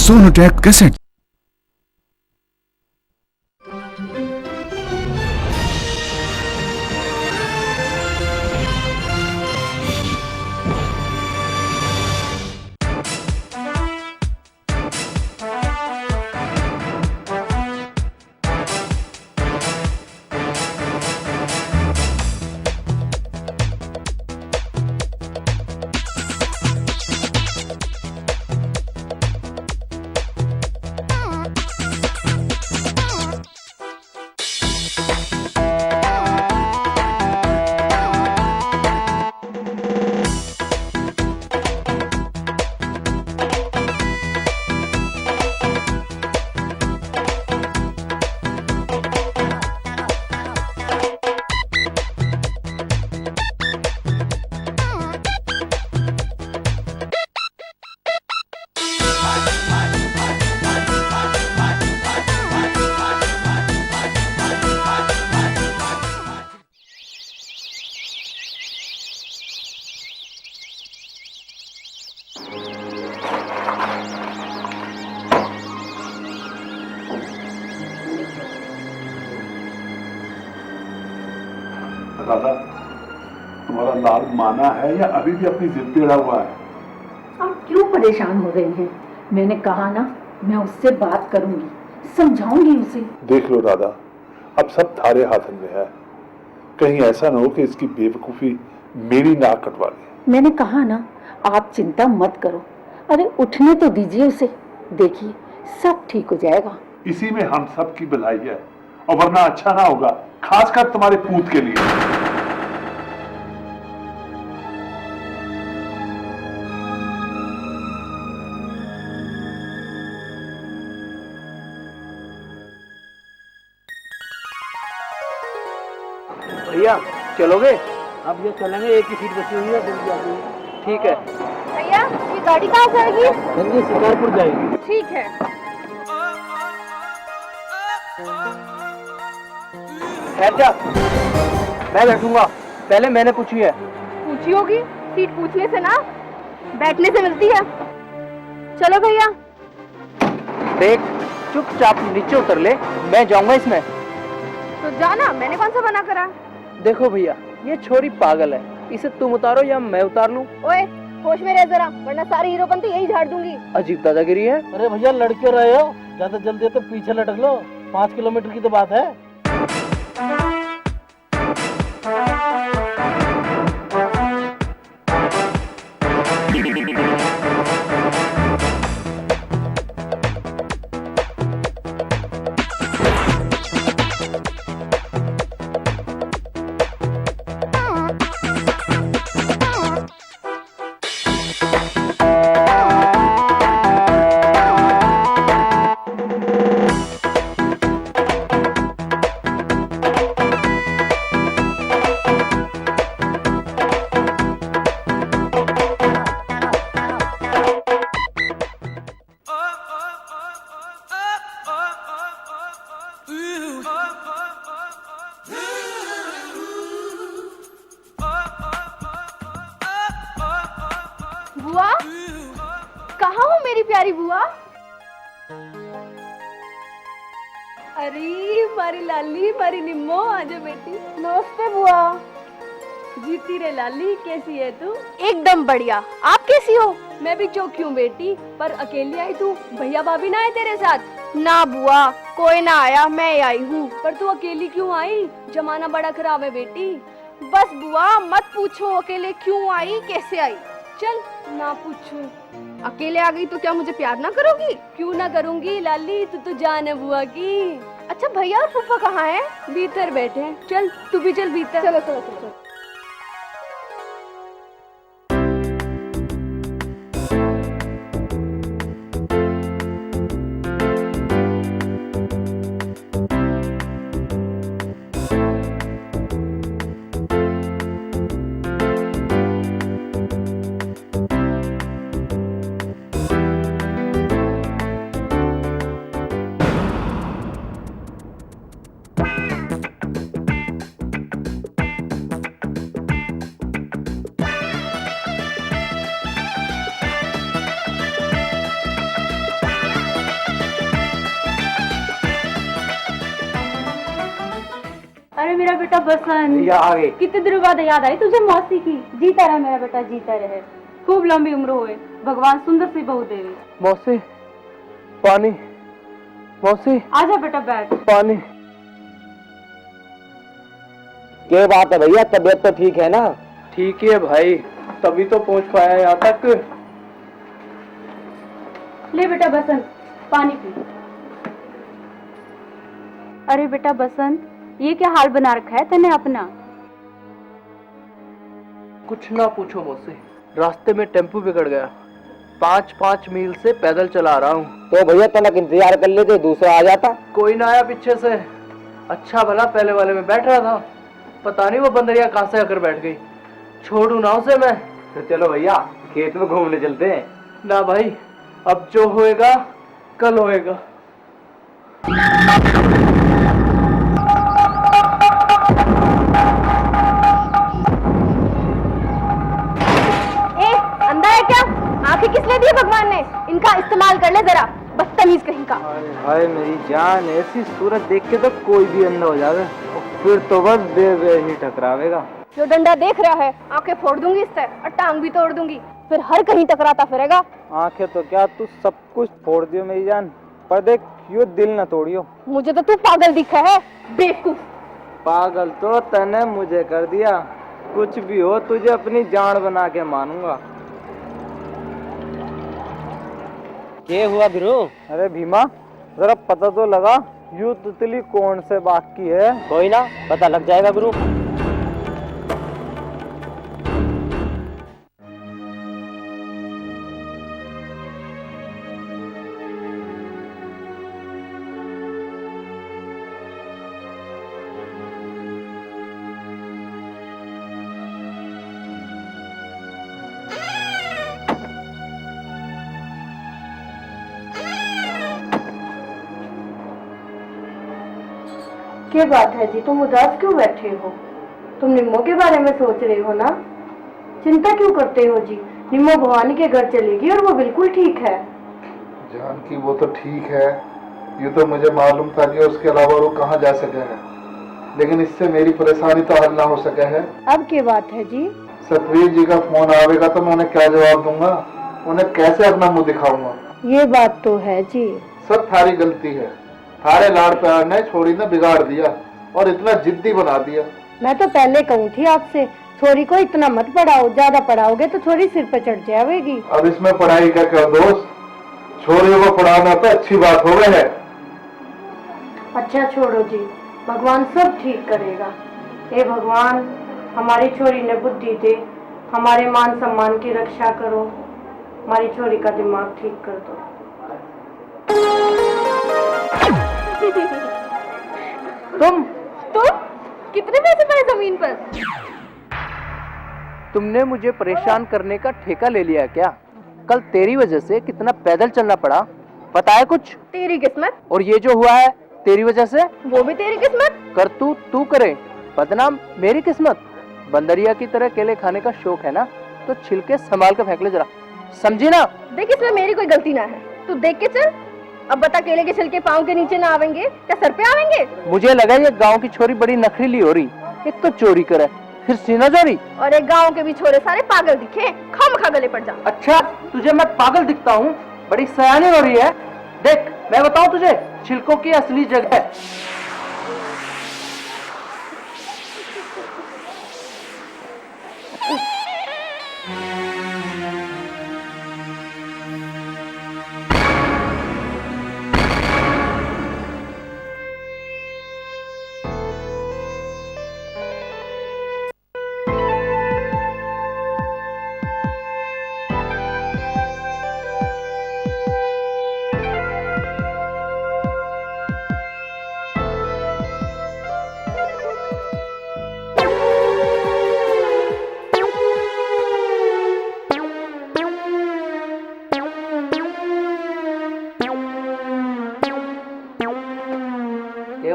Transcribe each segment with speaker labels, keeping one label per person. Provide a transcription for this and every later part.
Speaker 1: Sonotek cassette.
Speaker 2: दादा, तुम्हारा लाल माना है या अभी भी अपनी जिद पे अड़ा हुआ है?
Speaker 3: आप क्यों परेशान हो रहे हैं? मैंने कहा ना, मैं उससे बात करूंगी, समझाऊंगी उसे।
Speaker 2: देख लो दादा, अब सब थारे हाथ में है। कहीं ऐसा ना हो कि इसकी बेवकूफी मेरी नाक कटवा ले।
Speaker 3: मैंने कहा ना, आप चिंता मत करो। अरे उठने तो दीजिए उसे, देखिए सब ठीक हो जाएगा।
Speaker 2: इसी में हम सब की भलाई है, और वरना अच्छा ना होगा, खासकर तुम्हारे पूत के लिए।
Speaker 4: भैया चलोगे? अब ये चलेंगे, एक ही सीट बची हुई है, जल्दी आ जाइए। ठीक है
Speaker 5: भैया, ये गाड़ी कहाँ जाएगी?
Speaker 4: जल्दी शिकारपुर जाएगी।
Speaker 5: ठीक है।
Speaker 4: ठहर जा, मैं बैठूंगा। पहले मैंने पूछी है।
Speaker 5: पूछी होगी, सीट पूछने से ना, बैठने से मिलती है। चलो भैया।
Speaker 4: देख, चुपचाप नीचे उतर ले, मैं जाऊंगा इसमें।
Speaker 5: तो जाना, मैंने कौन सा मना करा?
Speaker 4: देखो भैया, ये छोरी पागल है, इसे तुम उतारो या मैं उतार लूं?
Speaker 5: ओए, होश में रह जरा, वरना सारी हीरोपंती यही झाड़ दूंगी।
Speaker 4: अजीब दादागिरी है। अरे भैया, लड़के रहे हो, ज्यादा जल्दी तो पीछे लटक लो, 5 किलोमीटर की तो बात है।
Speaker 5: बुआ, कहाँ हो मेरी प्यारी बुआ? अरे मारी लाली, मारी निम्मो, आजा बेटी। नमस्ते बुआ। जीती रे लाली, कैसी है तू? एकदम बढ़िया। आप कैसी हो? मैं भी चौकी हूँ बेटी, पर अकेली आई तू? भैया भाभी ना आए तेरे साथ? ना बुआ, कोई ना आया, मैं आई हूँ। पर तू अकेली क्यों आई? जमाना बड़ा खराब है बेटी। बस बुआ मत पूछो अकेले क्यों आई, कैसे आई। चल ना पूछू, अकेले आ गई तो क्या मुझे प्यार ना करोगी? क्यों ना करूंगी लाली, तू तो जान है बुआ की। अच्छा भैया और फूफा कहाँ हैं? भीतर बैठे हैं। चल तू भी चल भीतर। चलो चलो चलो। मेरा बेटा बसंत,
Speaker 1: या आगे
Speaker 5: कितने दिनों बाद याद आई तुझे मौसी की। जीता रहे मेरा बेटा, जीता रहे, खूब लंबी उम्र होए, भगवान सुंदर सी बहू देवे।
Speaker 4: मौसी पानी, मौसी
Speaker 5: आजा बेटा बैठ।
Speaker 4: पानी।
Speaker 1: क्या बात है भैया, तबीयत तो ठीक है ना?
Speaker 4: ठीक ही है भाई, तभी तो पहुंच पाया यहाँ तक।
Speaker 5: ले बेटा बसंत, पानी पी। अरे बेटा बसंत, ये क्या हाल बना रखा है तने अपना?
Speaker 4: कुछ ना पूछो मौसी, रास्ते में टेम्पो बिगड़ गया, 5-5 मील से पैदल चला रहा हूँ।
Speaker 1: तो भैया तनक इंतजार कर लेते, दूसरा आ जाता।
Speaker 4: कोई ना आया पीछे से, अच्छा भला पहले वाले में बैठ रहा था, पता नहीं वो बंदरिया कहाँ से आकर बैठ गई। छोड़ू ना उसे मैं।
Speaker 1: तो चलो भैया खेत में घूमने चलते हैं।
Speaker 4: ना भाई, अब जो होएगा कल होएगा।
Speaker 5: ए, अंधा है क्या? आंखें किस लिए दी भगवान ने? इनका इस्तेमाल कर ले जरा, बदतमीज कहीं का।
Speaker 1: अरे भाई मेरी जान, ऐसी सूरत देख के तो कोई भी अंधा हो जावे, फिर तो बस बेबे ही टकरावेगा।
Speaker 5: जो डंडा देख रहा है, आंखें फोड़ दूंगी इससे और टांग भी तोड़ दूंगी, फिर हर कहीं टकराता फिरेगा।
Speaker 1: आंखें तो क्या, तू सब कुछ फोड़ दियो मेरी जान, पर देख यो दिल न तोड़ियो।
Speaker 5: मुझे तो तू पागल दिखा है, बेवकूफ।
Speaker 1: पागल तो तने मुझे कर दिया, कुछ भी हो तुझे अपनी जान बना के मानूंगा। क्या हुआ गुरु? अरे भीमा, जरा पता तो लगा यू तितली कौन से बाग की है? कोई ना, पता लग जाएगा गुरु।
Speaker 5: क्या बात है जी, तुम उदास क्यों बैठे हो? तुम निम्मो के बारे में सोच रहे हो ना? चिंता क्यों करते हो जी? निम्मो भवानी के घर चलेगी और वो बिल्कुल ठीक है।
Speaker 2: जानकी वो तो ठीक है, ये तो मुझे मालूम था कि उसके अलावा वो कहाँ जा सके है, लेकिन इससे मेरी परेशानी तो हल ना हो सके है।
Speaker 5: अब क्या बात है जी?
Speaker 2: सतवीर जी का फोन आवेगा तो मैं उन्हें क्या जवाब दूंगा, उन्हें कैसे अपना मुंह दिखाऊंगा?
Speaker 5: ये बात तो है जी।
Speaker 2: सब थारी गलती है, थारे लाड़ प्यार ने छोरी ने बिगाड़ दिया और इतना जिद्दी बना दिया।
Speaker 5: मैं तो पहले कहूँ थी आपसे, छोरी को इतना मत पढ़ाओ, ज्यादा पढ़ाओगे तो छोरी सिर पे चढ़ जाएगी।
Speaker 2: अब इसमें पढ़ाई का क्या दोस्त, छोरियों को पढ़ाना तो अच्छी बात हो गई है।
Speaker 5: अच्छा छोड़ो जी, भगवान सब ठीक करेगा। हे भगवान, हमारी छोरी ने बुद्धि दे, हमारे मान सम्मान की रक्षा करो, हमारी छोरी का दिमाग ठीक कर दो।
Speaker 4: तुम
Speaker 5: कितने पैसे पाए जमीन पर?
Speaker 4: तुमने मुझे परेशान करने का ठेका ले लिया क्या? कल तेरी वजह से कितना पैदल चलना पड़ा, पता है कुछ?
Speaker 5: तेरी किस्मत।
Speaker 4: और ये जो हुआ है तेरी वजह से,
Speaker 5: वो भी तेरी किस्मत।
Speaker 4: करतूत तू करे, बदनाम मेरी किस्मत। बंदरिया की तरह केले खाने का शौक है ना, तो छिलके संभाल कर फेंक ले जरा, समझी ना?
Speaker 5: देख इसमें मेरी कोई गलती ना है, तू देख के चल। अब बता, केले के छिलके पाँव के नीचे ना आवेंगे क्या सर पे आवेंगे?
Speaker 4: मुझे लगा ये गांव की छोरी बड़ी नखरीली हो रही, एक तो चोरी करे फिर सीना चोरी।
Speaker 5: और एक गांव के भी छोरे सारे पागल दिखे, खामखा गले पड़ जा।
Speaker 4: अच्छा, तुझे मैं पागल दिखता हूँ? बड़ी सयानी हो रही है। देख मैं बताऊं तुझे छिलकों की असली जगह।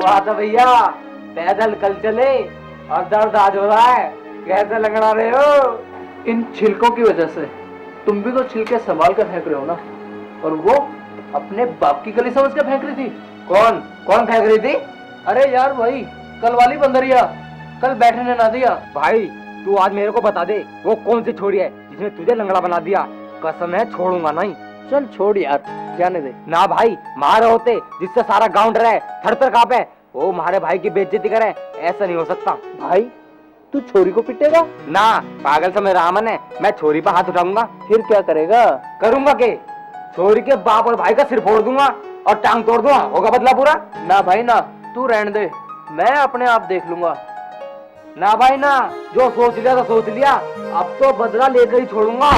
Speaker 1: बात है भैया, पैदल कल चले और दर्द आज हो रहा है, कैसे लगड़ा रहे हो?
Speaker 4: इन छिलकों की वजह से तुम भी तो छिलके संभाल कर फेंक रहे हो ना, और वो अपने बाप की गली समझ कर फेंक रही थी।
Speaker 1: कौन फेंक रही थी?
Speaker 4: अरे यार वही कल वाली बंदरिया। कल बैठने ना दिया।
Speaker 1: भाई तू आज मेरे को बता दे वो कौन सी छोरी है जिसने तुझे लंगड़ा बना दिया। कसम है छोड़ूंगा नहीं।
Speaker 4: चल छोड़ यार, जाने दे।
Speaker 1: ना भाई, मारे होते जिससे सारा गांव डरा है, थर-थर कांपे। वो हमारे भाई की बेइज्जती करे, ऐसा नहीं हो सकता।
Speaker 4: भाई तू छोरी को पिटेगा?
Speaker 1: ना, पागल सा मेरा अमन है, मैं छोरी पर हाथ उठाऊंगा।
Speaker 4: फिर क्या करेगा?
Speaker 1: करूंगा के छोरी के बाप और भाई का सिर फोड़ दूंगा और टांग तोड़ दूंगा। होगा बदला पूरा?
Speaker 4: ना भाई ना, तू रहने दे, मैं अपने आप देख लूंगा।
Speaker 1: ना भाई ना, जो सोच लिया तो सोच लिया, अब तो बदला लेकर ही छोड़ूंगा।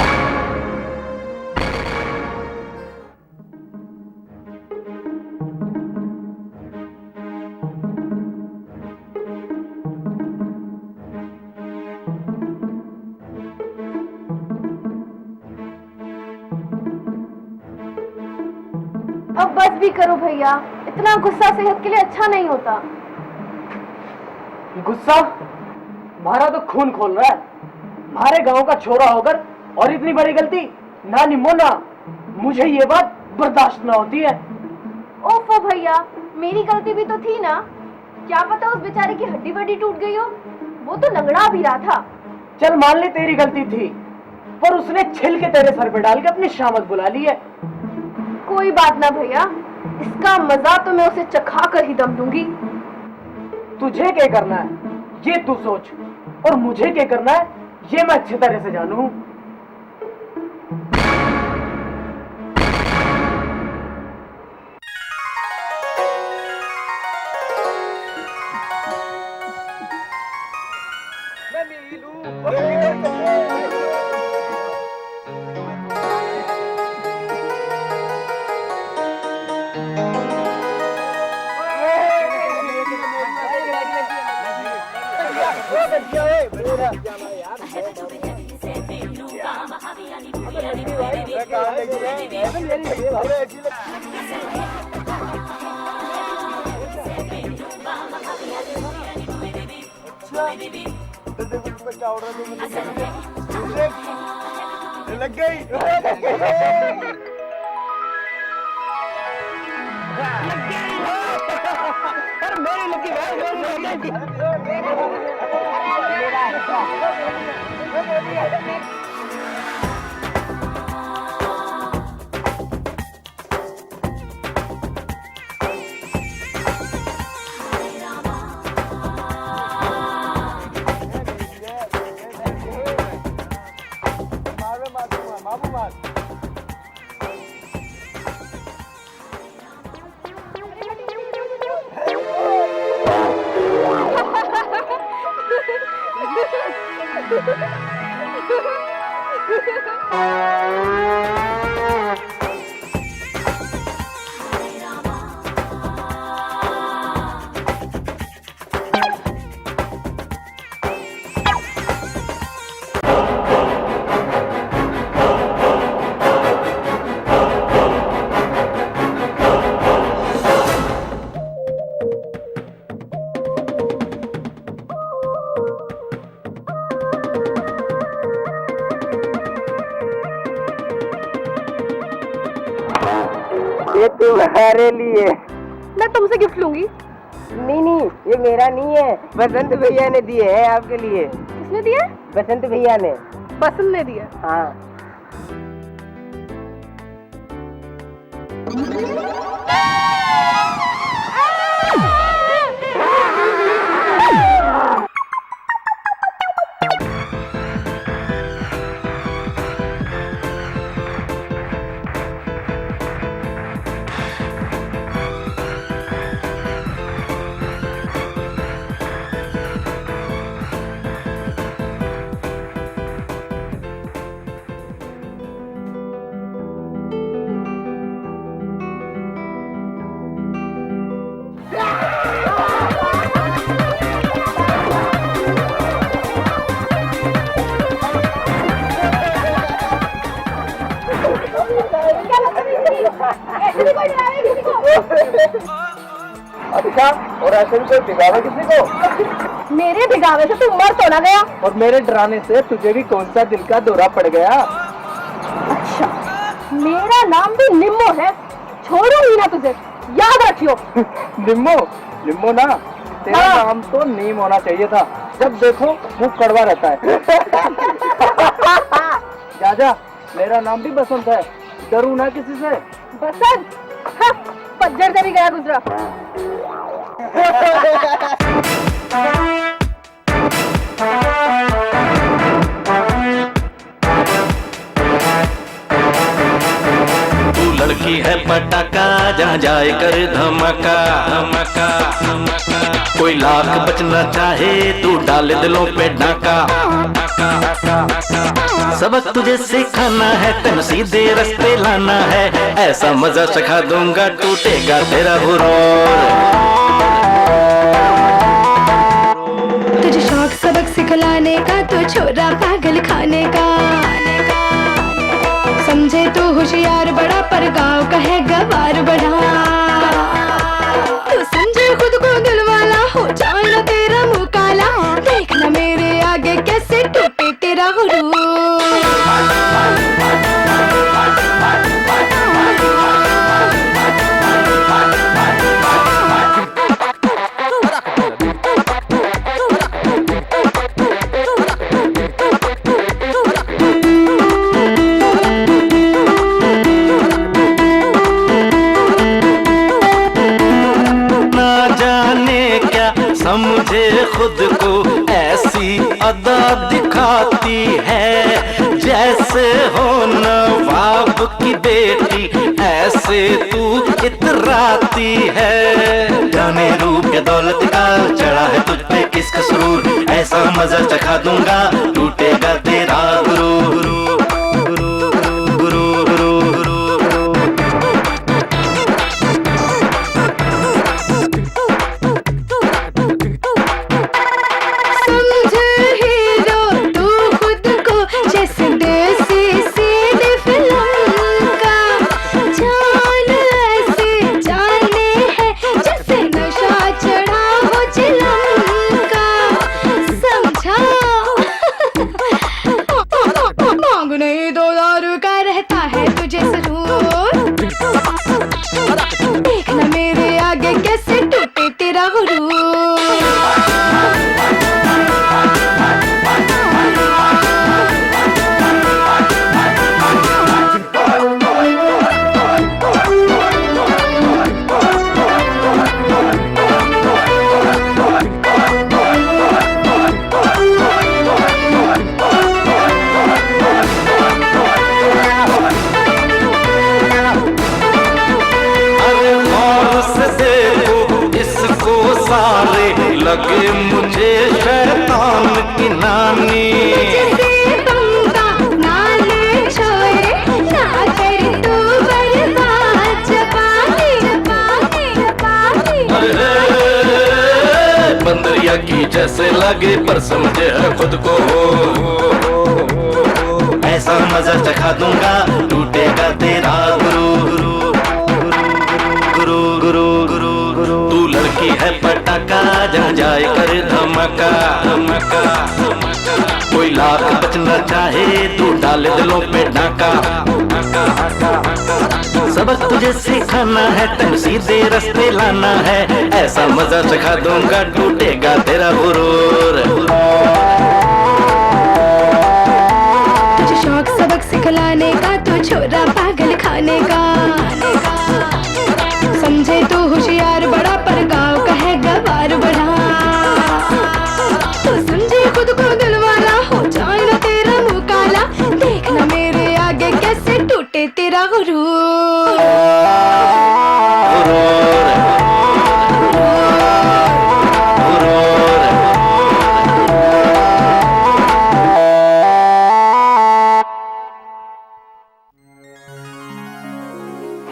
Speaker 5: अब बस भी करो भैया, इतना गुस्सा सेहत के लिए अच्छा नहीं होता।
Speaker 4: गुस्सा? हमारा तो खून खोल रहा है। हमारे गांव का छोरा होकर और इतनी बड़ी गलती? ना निम्मो ना, मुझे ये बात बर्दाश्त ना होती है।
Speaker 5: ओफो भैया, मेरी गलती भी तो थी ना। क्या पता उस बेचारे की हड्डी वड्डी टूट गई हो, वो तो लंगड़ा भी रहा था।
Speaker 4: चल मान ले तेरी गलती थी, पर उसने छिल के तेरे सर पे डाल के अपनी शामत बुला ली है।
Speaker 5: कोई बात ना भैया, इसका मजा तो मैं उसे चखा कर ही दम दूंगी।
Speaker 4: तुझे क्या करना है ये तू सोच, और मुझे क्या करना है ये मैं अच्छी तरह से जानू।
Speaker 6: लग गई। मेरी लगी
Speaker 1: ये तुम्हारे लिए।
Speaker 5: मैं तुमसे गिफ्ट लूंगी।
Speaker 1: नहीं नहीं, ये मेरा नहीं है, बसंत भैया ने दिए है आपके लिए।
Speaker 5: किसने दिया?
Speaker 1: बसंत भैया ने।
Speaker 5: बसंत ने दिया।
Speaker 1: हाँ।
Speaker 4: अच्छा, और ऐसे भी कोई भिगावे किसी को?
Speaker 5: मेरे भिगावे से तू मर तो ना गया?
Speaker 4: और मेरे डराने से तुझे भी कौन सा दिल का दौरा पड़ गया?
Speaker 5: अच्छा, मेरा नाम भी निम्मो है, छोड़ूंगी ना तुझे, याद रखियो।
Speaker 4: निम्मो? निम्मो ना, तेरा नाम तो नीम होना चाहिए था। जब देखो मुंह कड़वा रहता है। जा मेरा नाम भी बसंत है, डरू ना किसी से।
Speaker 5: बसंत हाँ, पज्जर से भी गया गुजरा।
Speaker 7: तू लड़की है पटाखा, जहाँ जाए कर धमाका धमाका धमाका। कोई लाख बचना चाहे तू डाले दिलों पे डाका। सबक तुझे सिखाना है, तेन सीधे रास्ते लाना है। ऐसा मजा सिखा दूंगा टूटेगा तेरा गुरूर।
Speaker 8: तुझे शौक सबक सिखलाने का, तो छोरा पागल खाने का। समझे तू होशियार बड़ा, पर गाँव का है गवार बड़ा। तू समझे खुद को दिल वाला, हो जाए ना तेरा मुँह काला। देखना मेरे आगे कैसे टूटे तेरा गुरूर।
Speaker 7: समझे खुद को ऐसी अदा दिखाती है, जैसे हो नवाब की बेटी ऐसे तू इतराती है। जाने रूप के दौलत का चढ़ा है तुझ पे किसका सुरूर। ऐसा मजा चखा दूंगा टूटेगा तेरा गुरूर।
Speaker 8: देखना मेरे आगे कैसे टूटे तेरा गुरूर।
Speaker 7: लगे मुझे शैतान की नानी। बंदरिया की जैसे लगे पर समझे है खुद को। ऐसा मजा चखा दूंगा टूटेगा तेरा गुरु। तू लड़की है पटाखा, जहाँ जाए कर धमाका धमाका। कोई लाख बचना चाहे तू डाले दिलों पे डाका। सबक तुझे सिखाना है, तेन सीधे रास्ते लाना है। ऐसा मजा सिखा दूंगा टूटेगा तेरा गुरूर।
Speaker 8: तुझे शौक सबक सिखलाने का, तो छोरा पागल खाने का। समझे तू होशियार बड़ा, पर गाँव का है गवार बड़ा। तू समझे खुद को दिल वाला, हो जाए ना तेरा मुँह काला। देखना मेरे आगे कैसे टूटे तेरा गुरूर।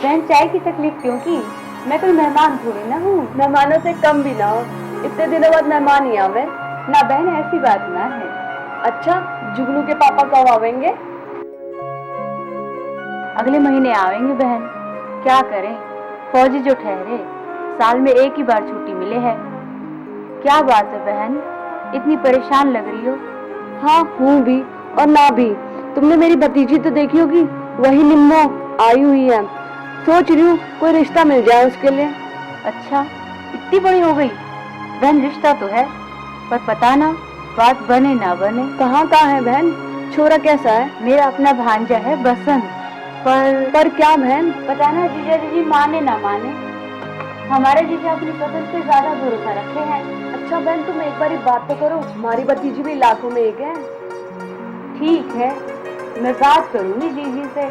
Speaker 5: बहन चाय की तकलीफ क्यों की? मैं कोई मेहमान थोड़ी ना हूँ। मेहमानों से कम भी ना हो, इतने दिनों बाद मेहमान ही आवे ना। बहन ऐसी बात ना है। अच्छा जुगनू के पापा कब आवेंगे? अगले महीने आवेंगे बहन। क्या करें, फौजी जो ठहरे, साल में एक ही बार छुट्टी मिले है। क्या बात है बहन, इतनी परेशान लग रही हो? हाँ हूँ भी और ना भी। तुमने मेरी भतीजी तो देखी होगी, वही निम्मो आई हुई है। सोच रही हूँ कोई रिश्ता मिल जाए उसके लिए। अच्छा इतनी बड़ी हो गई? बहन रिश्ता तो है, पर पता ना
Speaker 3: बात बने ना बने।
Speaker 5: कहाँ है बहन? छोरा कैसा है?
Speaker 3: मेरा अपना भांजा है बसंत।
Speaker 5: पर क्या बहन?
Speaker 3: पता ना जीजा जी माने ना माने, हमारे जीजा अपनी पसंद पे ज्यादा भरोसा रखे हैं।
Speaker 5: अच्छा बहन, तुम एक बार बात तो करो, हमारी भतीजी भी लाखों में एक है।
Speaker 3: ठीक है, मैं बात करूंगी जीजी से।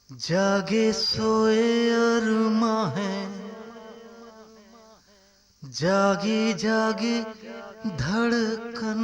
Speaker 7: जागे सोए अरमा है, जागी जागी धड़कन,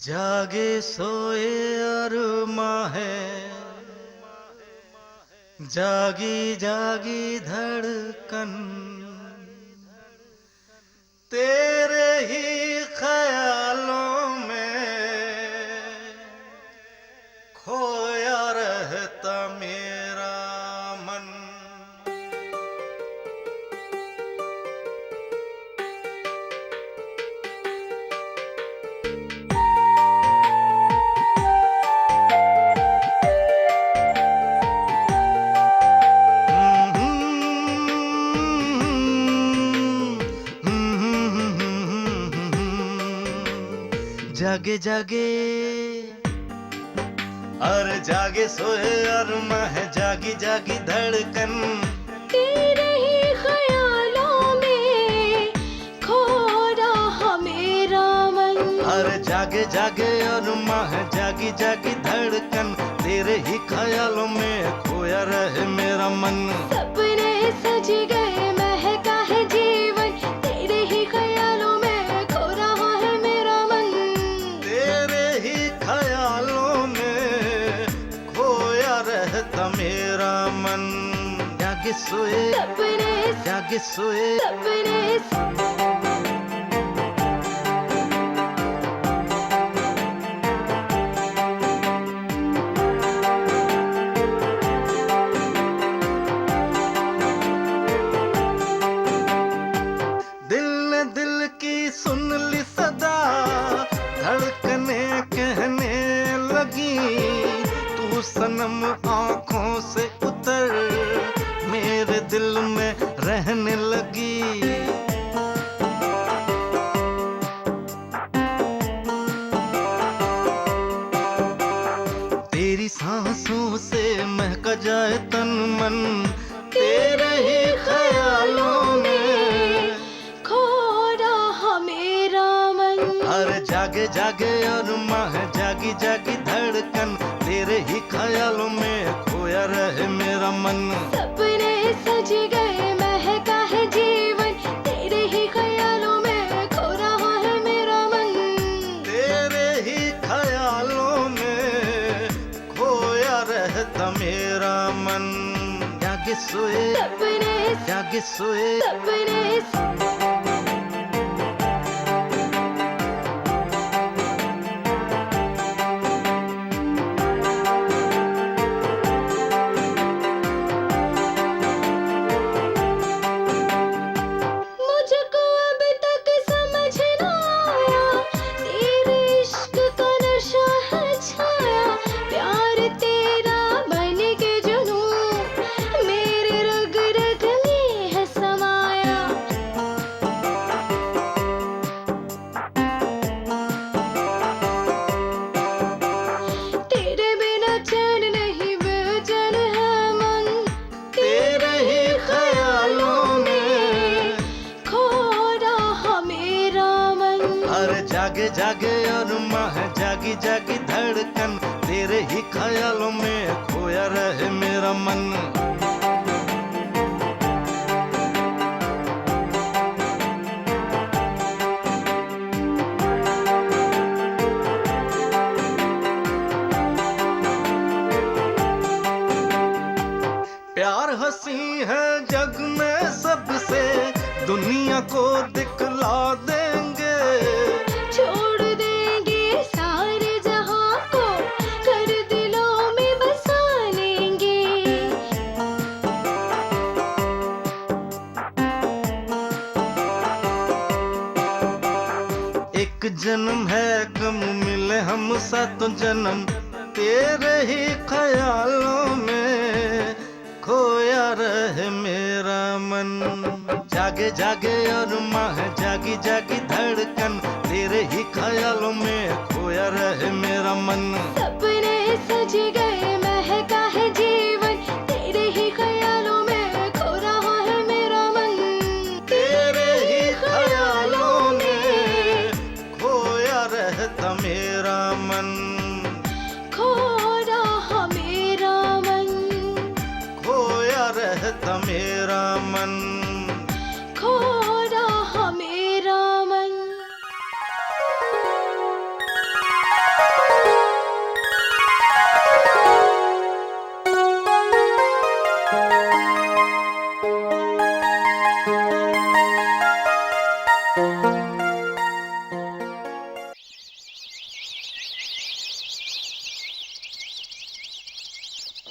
Speaker 7: जागे सोए अरमा है, जागी जागी धड़कन, तेरे ही ख्यालों में खोया रहता मेरा मन। जागे जागे और जागे सोए अरमा है, जागी जागी धड़कन,
Speaker 8: तेरे ही ख्यालों में खो रहा मेरा मन।
Speaker 7: और जागे जागे अरमा है, जागी जागी धड़कन, तेरे ही ख्यालों में खोया रहे मेरा मन।
Speaker 8: सपने सज गए महका है जीवन, तेरे ही ख्यालों में खो रहा है मेरा मन।
Speaker 7: तेरे ही ख्यालों में खोया रहता मेरा मन। जागे सोए
Speaker 8: सपने
Speaker 7: जागे सोए
Speaker 8: सपने
Speaker 7: दिल ने दिल की सुन ली सदा, धड़कने कहने लगी, तू सनम आंखों से उतर मेरे दिल में रहने लगी। तेरी सांसों से महका जाए तन मन, तेरे ही ख्यालों में
Speaker 8: खो रहा मेरा मन।
Speaker 7: हर जागे जागे अरमा है, जागी जागी धड़कन, तेरे ही ख्यालों में खोया रहे मेरा मन।
Speaker 8: सपने सज गए महका है जीवन, तेरे ही ख्यालों में खो रहा है मेरा मन।
Speaker 7: तेरे ही ख्यालों में खोया रहता मेरा मन। जागे सोए
Speaker 8: सपने
Speaker 7: जागे सोए
Speaker 8: सपने मुझको अब तक समझ ना आया, तेरे इश्क का नशा है छाया, प्यार तेरा बन के जुनून मेरे रग रग में है समाया। तेरे बिना चैन नहीं बेचैन है मन,
Speaker 7: तेरे ही ख्यालों में
Speaker 8: खो रहा मेरा मन।
Speaker 7: हर जागे जागे अरमा है, जागी जागी धड़कन, तेरे ही ख्यालों में खोया रहे मेरा मन। प्यार हंसी है जग में सबसे, दुनिया को दिखला देंगे,
Speaker 8: छोड़ देंगे सारे जहां को, कर दिलों में बसा लेंगे।
Speaker 7: एक जन्म है कम मिले हम सातों जन्म, तेरे ही ख्यालों में खोया रहे मेरा मन। जागे जागे अरमा है, जागी जागी धड़कन, तेरे ही ख्यालों में खोया रहे मेरा मन।
Speaker 8: सपने सज गए महका है जीवन, तेरे ही ख्यालों में खो रहा है मेरा मन।
Speaker 7: तेरे ही ख्यालों में खोया रहता मेरा मन।
Speaker 8: खो रहा मेरा मन,
Speaker 7: खोया रहता मेरा मन।
Speaker 8: खो रहा मेरा मन।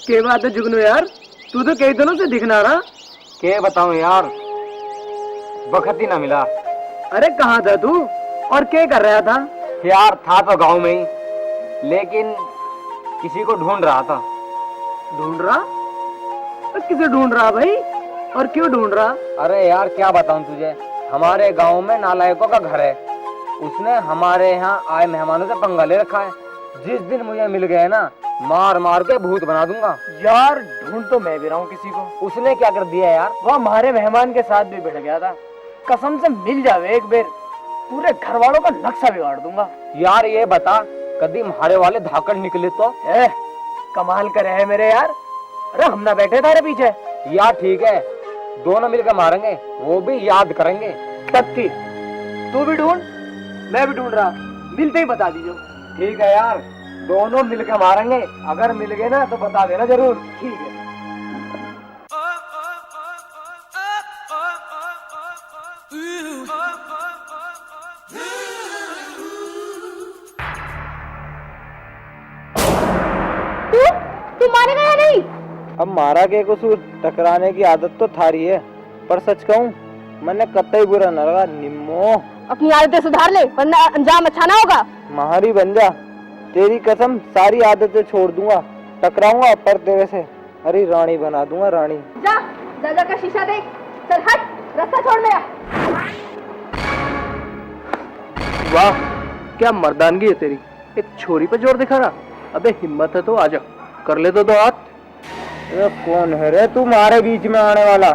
Speaker 4: के बात है जुगनू यार, तू तो कई दिनों से दिखना रहा।
Speaker 1: के बताऊं यार, वक्त ही ना मिला।
Speaker 4: अरे कहाँ था तू और क्या कर रहा था?
Speaker 1: यार था तो गांव में ही, लेकिन किसी को ढूंढ रहा था।
Speaker 4: ढूंढ रहा? किसे ढूंढ रहा भाई, और क्यों ढूंढ रहा?
Speaker 1: अरे यार क्या बताऊं तुझे, हमारे गांव में नालायकों का घर है। उसने हमारे यहाँ आए मेहमानों से पंगा ले रखा है। जिस दिन मुझे मिल गए ना, मार मार के भूत बना दूंगा।
Speaker 4: यार ढूंढ तो मैं भी रहा हूँ किसी को।
Speaker 1: उसने क्या कर दिया यार?
Speaker 4: वह हमारे मेहमान के साथ भी भिड़ गया था। कसम से मिल जावे एक बेर, पूरे घर वालों का नक्शा बिगाड़ दूंगा।
Speaker 1: यार ये बता, कभी हमारे वाले धाकड़ निकले तो?
Speaker 4: कमाल करे है मेरे यार। अरे हम ना बैठे थे पीछे।
Speaker 1: यार ठीक है, दोनों मिलकर मारेंगे, वो भी याद करेंगे।
Speaker 4: तब की तू भी ढूंढ, मैं भी ढूंढ रहा, मिलते ही बता दीजिए।
Speaker 1: ठीक है यार, दोनों मिलकर मारेंगे, अगर मिल गए ना तो बता देना जरूर।
Speaker 4: ठीक है।
Speaker 5: तू मारेगा या नहीं?
Speaker 1: अब मारा के कसूर, टकराने की आदत तो थारी है, पर सच कहूं मैंने कतई बुरा न लगा। निम्मो
Speaker 5: अपनी आदतें सुधार ले, वरना अंजाम अच्छा ना होगा।
Speaker 1: महारी बन जा, तेरी कसम सारी आदतें छोड़ दूंगा। टकराऊंगा पर तेरे से हरी रानी बना दूंगा, रानी।
Speaker 5: जा जगह का शीशा देख, चल हट, रास्ता छोड़ मेरा।
Speaker 4: वाह क्या मर्दानगी है तेरी, एक छोरी पे जोर दिखा रहा। अबे हिम्मत है तो आजा, कर ले तो हाथ।
Speaker 1: अरे कौन है रे तू मारे बीच में आने वाला?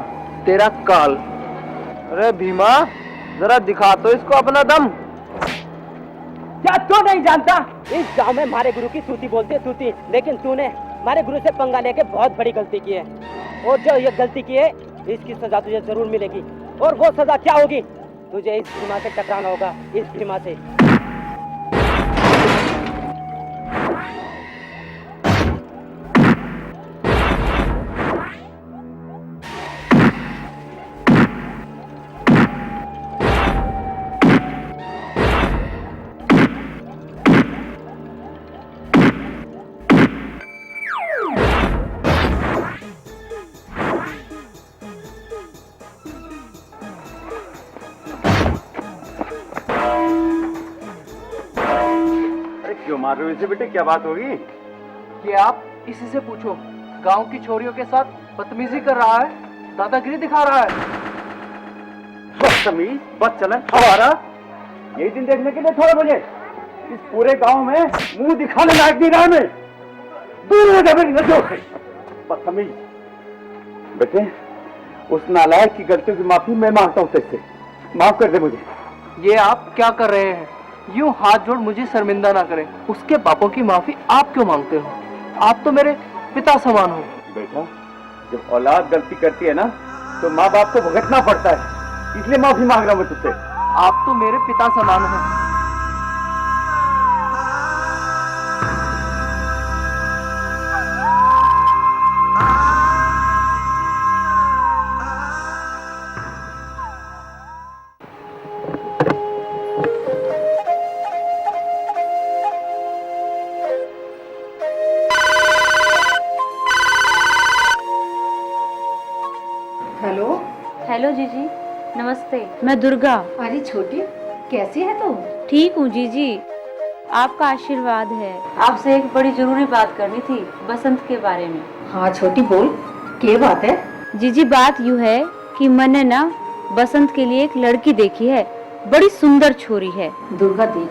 Speaker 4: तेरा काल।
Speaker 1: अरे भीमा, जरा दिखा तो इसको अपना दम।
Speaker 6: क्या तू नहीं जानता, इस गांव में हमारे गुरु की सूती बोलते हैं, सूती। लेकिन तूने हमारे गुरु से पंगा लेके बहुत बड़ी गलती की है, और जो ये गलती की है इसकी सजा तुझे जरूर मिलेगी। और वो सजा क्या होगी? तुझे इस भीमा से टकराना होगा, इस भीमा से।
Speaker 9: क्यों मार रहे हो इसे बेटे, क्या बात होगी?
Speaker 4: ये आप इसी से पूछो, गांव की छोरियों के साथ बदतमीजी कर रहा है, दादागिरी दिखा रहा है।
Speaker 9: बदतमीज, बस चले हमारा यही दिन देखने के लिए थोड़ा मुझे इस पूरे गांव में मुंह दिखाने लायक नहीं रहा मैं। दूर हो जा मेरी नजरों से, बदतमीज। बेटे उस नालायक की गलतियों की माफी मैं मांगता हूँ तेरे से, माफ कर दे मुझे।
Speaker 4: ये आप क्या कर रहे हैं? यूं हाथ जोड़ मुझे शर्मिंदा ना करें। उसके पापों की माफी आप क्यों मांगते हो? आप तो मेरे पिता समान हो।
Speaker 9: बेटा जब औलाद गलती करती है ना तो माँ बाप को भुगतना पड़ता है, इसलिए माफी मांग रहा हूँ मैं तुझसे।
Speaker 4: आप तो मेरे पिता समान हो।
Speaker 3: हेलो।
Speaker 10: हेलो जीजी, नमस्ते। मैं दुर्गा।
Speaker 3: अरे छोटी, कैसी है तू?
Speaker 10: ठीक हूँ जीजी, आपका आशीर्वाद है। आपसे एक बड़ी जरूरी बात करनी थी, बसंत के बारे में।
Speaker 3: हाँ छोटी बोल, क्या बात है?
Speaker 10: जीजी बात यूँ है कि मैंने ना बसंत के लिए एक लड़की देखी है, बड़ी सुंदर छोरी है।
Speaker 3: दुर्गा देख,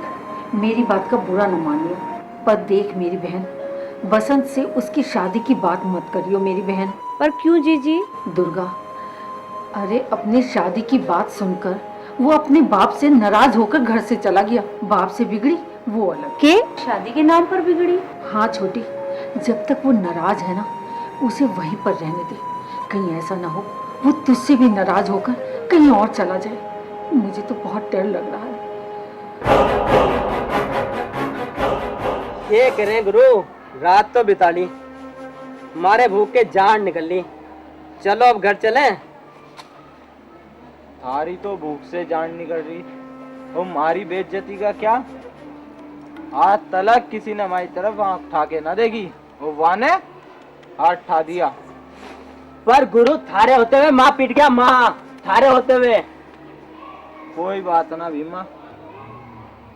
Speaker 3: मेरी बात का बुरा न मानियो, पर देख मेरी बहन, बसंत से उसकी शादी की बात मत करियो मेरी बहन।
Speaker 10: पर क्यों जीजी?
Speaker 3: दुर्गा, अरे अपनी शादी की बात सुनकर वो अपने बाप से नाराज होकर घर से चला गया। बाप से बिगड़ी वो अलग।
Speaker 10: के शादी के नाम पर बिगड़ी?
Speaker 3: हाँ छोटी, जब तक वो नाराज है ना, उसे वहीं पर रहने दे। कहीं ऐसा ना हो वो तुझसे भी नाराज होकर कहीं और चला जाए। मुझे तो बहुत डर लग रहा है।
Speaker 6: ये करें गुरु, रात तो बिता ली, मारे भूख के जान निकल ली। चलो अब घर चलें।
Speaker 1: थारी तो भूख से जान निकल रही, और हमारी बेइज्जती का क्या? आज तलक किसी ने हमारी तरफ आंख उठा के न देगी। वो वाने हाथ ठा दिया।
Speaker 6: पर गुरु थारे होते हुए माँ पीट गया, माँ थारे होते हुए।
Speaker 1: कोई बात ना भीमा,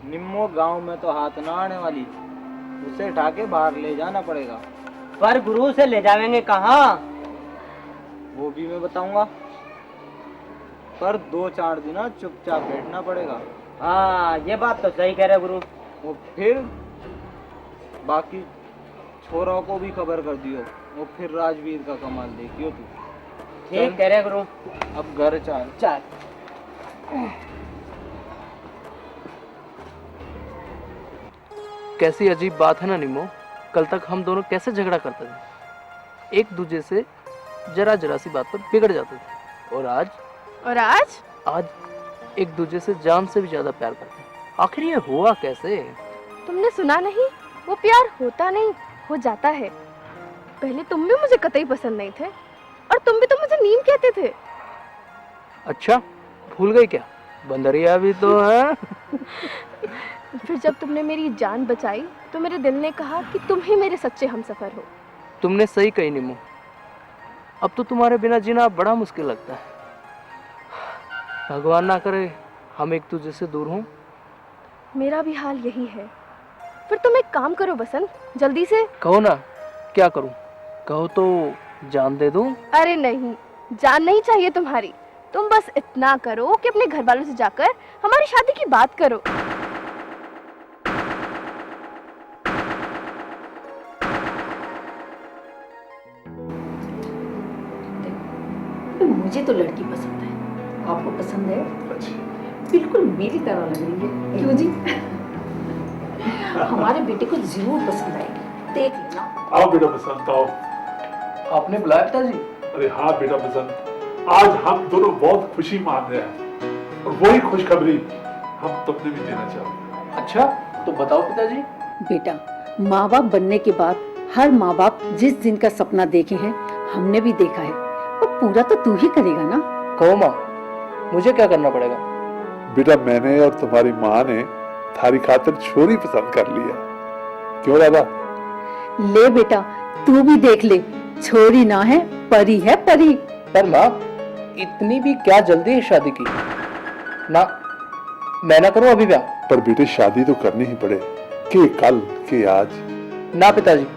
Speaker 1: निम्मो गांव में तो हाथ ना आने वाली, उसे उठा के बाहर ले जाना पड़ेगा।
Speaker 6: पर गुरु से ले जाएंगे कहाँ?
Speaker 1: वो भी मैं बताऊंगा, पर 2-4 दिन चुपचाप बैठना पड़ेगा।
Speaker 6: हाँ ये बात तो सही कह रहे गुरु।
Speaker 1: वो फिर बाकी छोरों को भी खबर कर दियो, वो फिर राजवीर का कमाल देखियो तू।
Speaker 6: ठीक कह रहे गुरु।
Speaker 1: अब घर चल।
Speaker 6: चल।
Speaker 11: कैसी अजीब बात है ना निम्मो, कल तक हम दोनों कैसे झगड़ा करते थे, एक दूसरे से जरा जरा सी बात पर बिगड़ जाते थे, और आज एक दूसरे से जान से भी ज्यादा प्यार करते हैं। आखिर ये हुआ कैसे?
Speaker 5: तुमने सुना नहीं, वो प्यार होता नहीं, हो जाता है। पहले तुम भी मुझे कतई पसंद नहीं थे, और तुम भी तो मुझे नीम कहते थे।
Speaker 11: अच्छा भूल गई क्या, बंदरिया भी तो है।
Speaker 5: फिर जब तुमने मेरी जान बचाई तो मेरे दिल ने कहा कि तुम ही मेरे सच्चे हमसफर हो।
Speaker 11: तुमने सही कही निम्मो, अब तो तुम्हारे बिना जीना बड़ा मुश्किल लगता है। भगवान ना करे हम एक दूसरे से दूर हों।
Speaker 5: मेरा भी हाल यही है। फिर तुम एक काम करो बसंत, जल्दी से।
Speaker 11: कहो ना, क्या करूं? कहो तो जान दे दूं?
Speaker 5: अरे नहीं, जान नहीं चाहिए तुम्हारी। तुम बस इतना करो कि अपने घर वालों से जाकर हमारी शादी की बात करो।
Speaker 3: मुझे तो लड़की पसंद है, आपको पसंद है?
Speaker 2: अच्छी।
Speaker 3: बिल्कुल मेरी तरह लग रही है, क्यों जी? हमारे बेटे को जरूर पसंद आएगी, देख लेना।
Speaker 12: आओ बेटा बसंत आओ।
Speaker 11: आपने बुलाया पिताजी?
Speaker 12: अरे हाँ बेटा बसंत, आज हम दोनों बहुत खुशी मान रहे हैं, और वही खुशखबरी हम तुमने भी देना चाहते हैं।
Speaker 11: अच्छा तो बताओ पिताजी।
Speaker 3: बेटा, माँ बाप बनने के बाद हर माँ बाप जिस दिन का सपना देखे हैं, हमने भी देखा है, वो पूरा तो तू ही करेगा ना।
Speaker 11: कहो माँ, मुझे क्या करना पड़ेगा?
Speaker 12: बेटा मैंने और तुम्हारी माँ ने थारी खातिर छोरी पसंद कर लिया। क्यों दादा?
Speaker 3: ले बेटा, तू भी देख ले, छोरी ना है परी है, परी।
Speaker 11: पर माँ, इतनी भी क्या जल्दी है शादी की? ना, मैं ना करूं अभी ब्याह।
Speaker 12: पर बेटे शादी तो करनी ही पड़े, के कल के आज।
Speaker 11: ना पिताजी,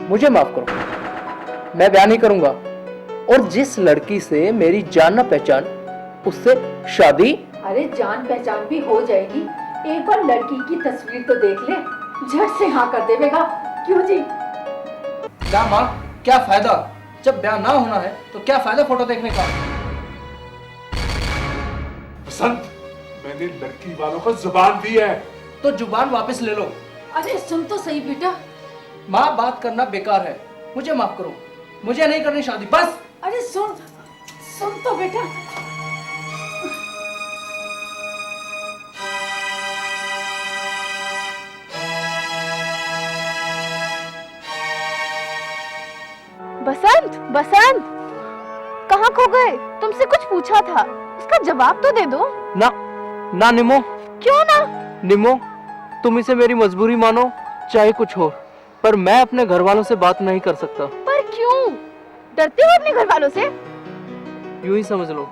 Speaker 11: मुझे माफ करो, मैं ब्याह नहीं करूंगा, और जिस लड़की से मेरी जान ना पहचान, उससे शादी।
Speaker 3: अरे जान पहचान भी हो जाएगी, एक बार लड़की की तस्वीर तो देख ले, झट से हाँ कर देगा, क्यों जी?
Speaker 11: क्या माँ, क्या फायदा? जब ब्याह ना होना है तो क्या फायदा फोटो देखने का?
Speaker 12: बसंत, मैंने लड़की वालों को जुबान दी है।
Speaker 11: तो जुबान वापस ले लो।
Speaker 3: अरे सुन तो सही बेटा।
Speaker 11: माँ, बात करना बेकार है, मुझे माफ करो, मुझे नहीं करनी शादी, बस।
Speaker 3: अरे सुन तो बेटा।
Speaker 5: बसंत, बसंत, कहाँ खो गए? तुमसे कुछ पूछा था, उसका जवाब तो दे दो।
Speaker 11: ना निम्मो।
Speaker 5: क्यों ना?
Speaker 11: निम्मो, तुम इसे मेरी मजबूरी मानो चाहे कुछ हो, पर मैं अपने घर वालों से बात नहीं कर सकता।
Speaker 5: पर क्यों? डरते हो अपने घर वालों से?
Speaker 11: यूं ही समझ लो।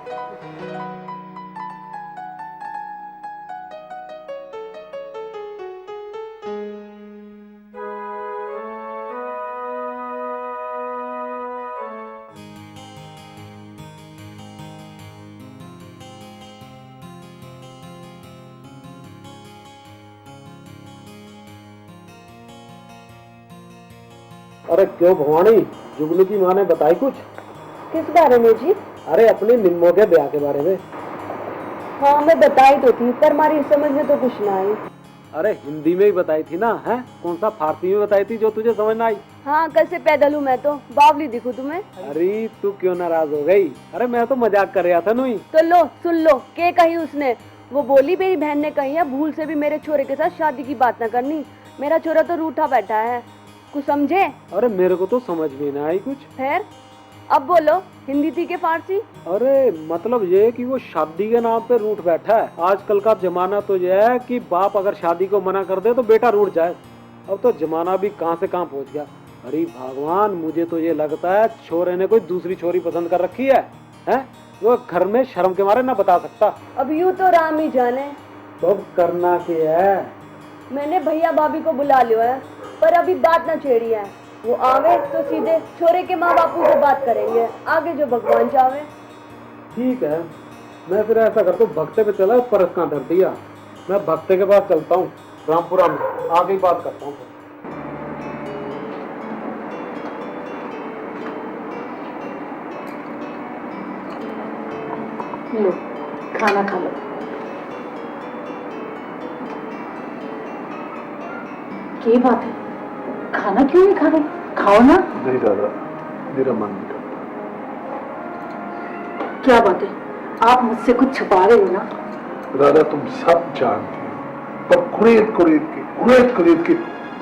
Speaker 9: अरे क्यों भवानी, जुगनू की माँ ने बताई कुछ?
Speaker 5: किस बारे में जी?
Speaker 9: अरे अपने निम्मो के ब्याह के बारे में।
Speaker 5: हाँ मैं बताई तो थी, पर हमारी समझ में तो कुछ ना आई।
Speaker 9: अरे हिंदी में ही बताई थी ना, है? कौन सा फारसी में बताई थी जो तुझे समझ ना आई?
Speaker 5: हाँ, कल से पैदल हूँ मैं तो, बावली दिखूं तुम्हें?
Speaker 9: अरे तू क्यों नाराज हो गई? अरे मैं तो मजाक कर रहा था नुई।
Speaker 5: तो लो सुन लो, के कही उसने? वो बोली मेरी बहन ने कही है भूल से भी मेरे छोरे के साथ शादी की बात ना करनी। मेरा छोरा तो रूठा बैठा है, कुछ समझे?
Speaker 9: अरे मेरे को तो समझ में ना आई कुछ।
Speaker 5: फिर अब बोलो, हिंदी थी के फारसी?
Speaker 9: अरे मतलब ये कि वो शादी के नाम पे रूठ बैठा है। आजकल का जमाना तो ये है कि बाप अगर शादी को मना कर दे तो बेटा रूठ जाए। अब तो जमाना भी कहां से कहां पहुंच गया।
Speaker 13: अरे भगवान, मुझे तो ये लगता है छोरे ने कोई दूसरी छोरी पसंद कर रखी है, हैं? वो घर में शर्म के मारे ना बता सकता।
Speaker 5: अब यूं तो राम ही जाने।
Speaker 13: तो करना क्या है?
Speaker 5: मैंने भैया भाभी को बुला लिया है, पर अभी बात ना छेड़ी है। वो आवे तो सीधे छोरे के माँ बापू से बात करेंगे, आगे जो भगवान चाहे।
Speaker 13: ठीक है, मैं फिर ऐसा करता हूँ, भक्ते पे चला परस कहाँ धर दिया। मैं भक्ते के पास चलता हूँ रामपुरा में, आगे ही बात करता हूँ।
Speaker 3: लो खाना खा लो। क्या बात है, खाना क्यों नहीं खा रहे? खाओ ना।
Speaker 2: नहीं दादा, मेरा मन नहीं करता।
Speaker 3: क्या बात है, आप मुझसे कुछ छुपा रहे हो ना?
Speaker 2: दादा तुम सब जानती हो, पर कुरेद के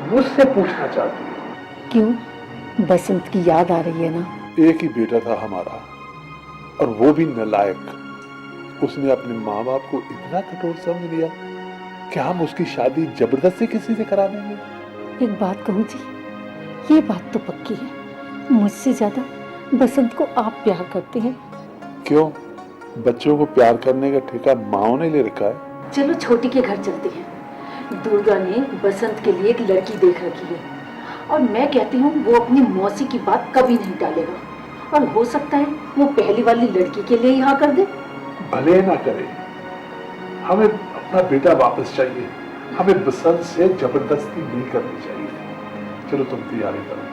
Speaker 2: मुझसे पूछना चाहती हो।
Speaker 3: क्यों? बसंत की याद आ रही है ना?
Speaker 12: एक ही बेटा था हमारा, और वो भी नालायक। उसने अपने माँ बाप को इतना कठोर समझ लिया कि हम उसकी शादी जबरदस्ती किसी से करा देंगे।
Speaker 3: एक बात कहूँ जी, ये बात तो पक्की है, मुझसे ज्यादा बसंत को आप प्यार करते हैं।
Speaker 12: क्यों? बच्चों को प्यार करने का ठेका माओ ने ले रखा है।
Speaker 3: चलो छोटी के घर चलते हैं। दुर्गा ने बसंत के लिए एक लड़की देख रखी है, और मैं कहती हूँ वो अपनी मौसी की बात कभी नहीं टालेगा, और हो सकता है वो पहली वाली लड़की के लिए ही हाँ कर दे।
Speaker 12: भले ना करे, हमें अपना बेटा वापस चाहिए। हमें बसंत से जबरदस्ती नहीं करनी चाहिए। चलो तुम तैयारी करो,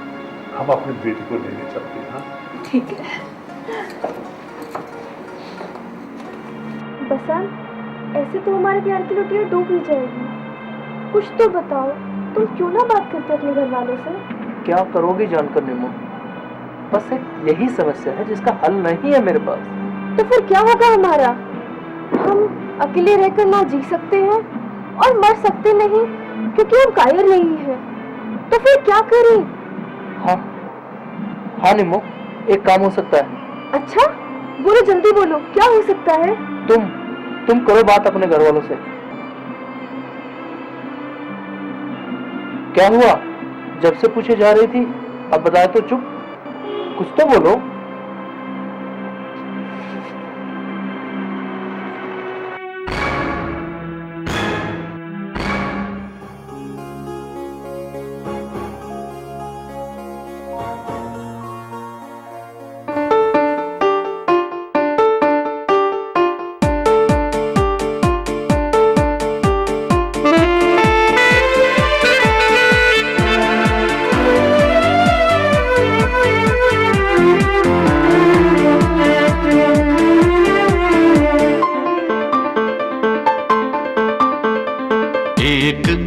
Speaker 12: हम अपने बेटे को लेने चलते हैं। हाँ
Speaker 3: ठीक है।
Speaker 5: बसंत, ऐसे तो हमारे प्यार की लुटिया डूब ही जाएगी। कुछ तो बताओ, तुम क्यों ना बात करते अपने घर वालों से?
Speaker 11: क्या करोगी जानकर निमो? बस एक यही समस्या है जिसका हल नहीं है मेरे पास।
Speaker 5: तो फिर क्या होगा हमारा? हम अकेले रहकर ना जी सकते हैं और मर सकते नहीं, क्योंकि हम कायर नहीं हैं। तो फिर क्या करें?
Speaker 11: हाँ निमो, एक काम हो सकता है।
Speaker 5: अच्छा, बोलो जल्दी बोलो, क्या हो सकता है?
Speaker 11: तुम करो बात अपने घर वालों से। क्या हुआ? जब से पूछे जा रही थी, अब बताए तो चुप। कुछ तो बोलो।